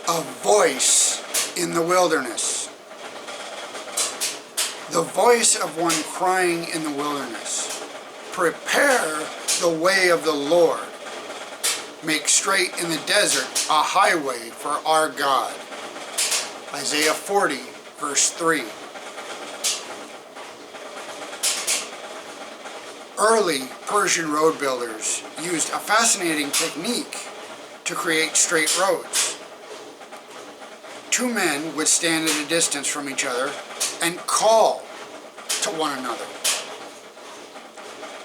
A voice in the wilderness. The voice of one crying in the wilderness. Prepare the way of the Lord. Make straight in the desert a highway for our God. Isaiah 40, verse 3. Early Persian road builders used a fascinating technique to create straight roads. Two men would stand at a distance from each other and call to one another.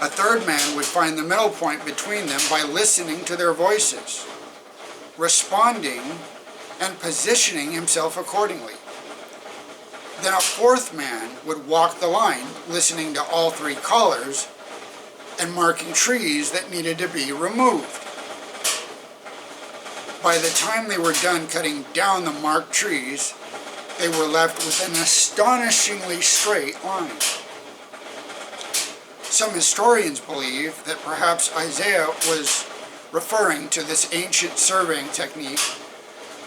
A third man would find the middle point between them by listening to their voices, responding, and positioning himself accordingly. Then a fourth man would walk the line, listening to all three callers and marking trees that needed to be removed. By the time they were done cutting down the marked trees, they were left with an astonishingly straight line. Some historians believe that perhaps Isaiah was referring to this ancient surveying technique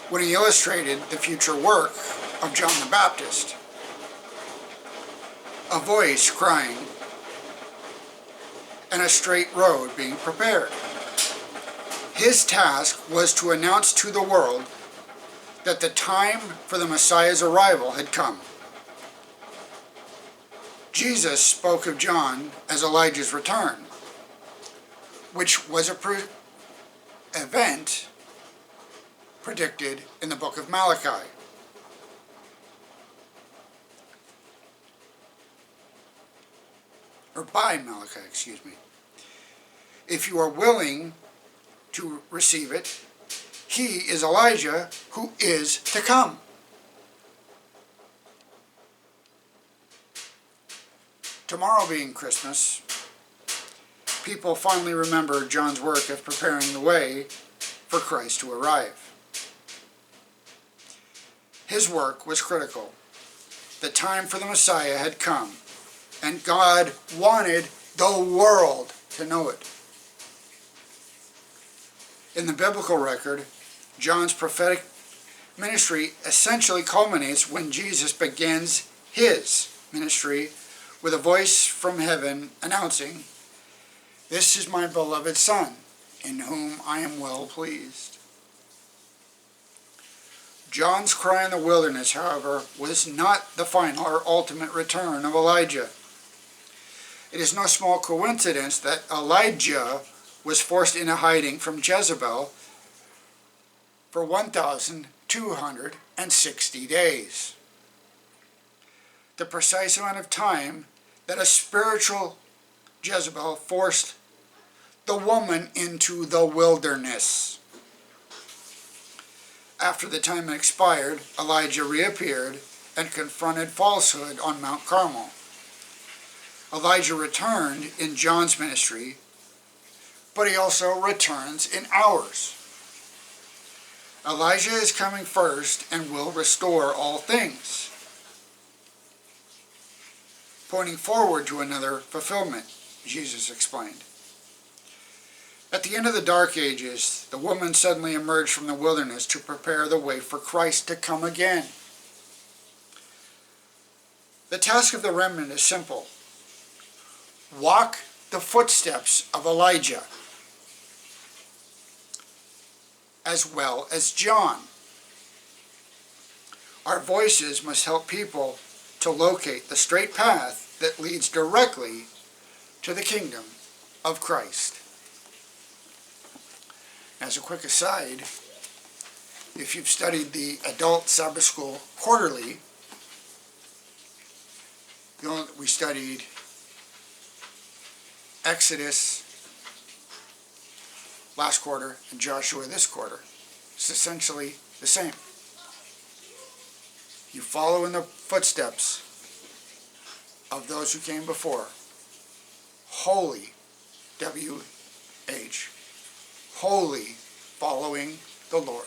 when he illustrated the future work of John the Baptist. A voice crying and a straight road being prepared. His task was to announce to the world that the time for the Messiah's arrival had come. Jesus spoke of John as Elijah's return, which was an event predicted in the book of Malachi. Or by Malachi, excuse me. If you are willing to receive it, he is Elijah who is to come. Tomorrow being Christmas, people finally remember John's work of preparing the way for Christ to arrive. His work was critical. The time for the Messiah had come, and God wanted the world to know it. In the biblical record, John's prophetic ministry essentially culminates when Jesus begins his ministry with a voice from heaven announcing, "This is my beloved Son, in whom I am well pleased." John's cry in the wilderness, however, was not the final or ultimate return of Elijah. It is no small coincidence that Elijah was forced into hiding from Jezebel for 1,260 days. The precise amount of time that a spiritual Jezebel forced the woman into the wilderness. After the time expired, Elijah reappeared and confronted falsehood on Mount Carmel. Elijah returned in John's ministry, but he also returns in ours. Elijah is coming first and will restore all things, pointing forward to another fulfillment, Jesus explained. At the end of the Dark Ages, the woman suddenly emerged from the wilderness to prepare the way for Christ to come again. The task of the remnant is simple. Walk the footsteps of Elijah, as well as John. Our voices must help people to locate the straight path that leads directly to the kingdom of Christ. As a quick aside, if you've studied the Adult Sabbath School Quarterly, you know that we studied Exodus last quarter and Joshua this quarter. It's essentially the same. You follow in the footsteps of those who came before. Holy, W-H, holy, following the Lord.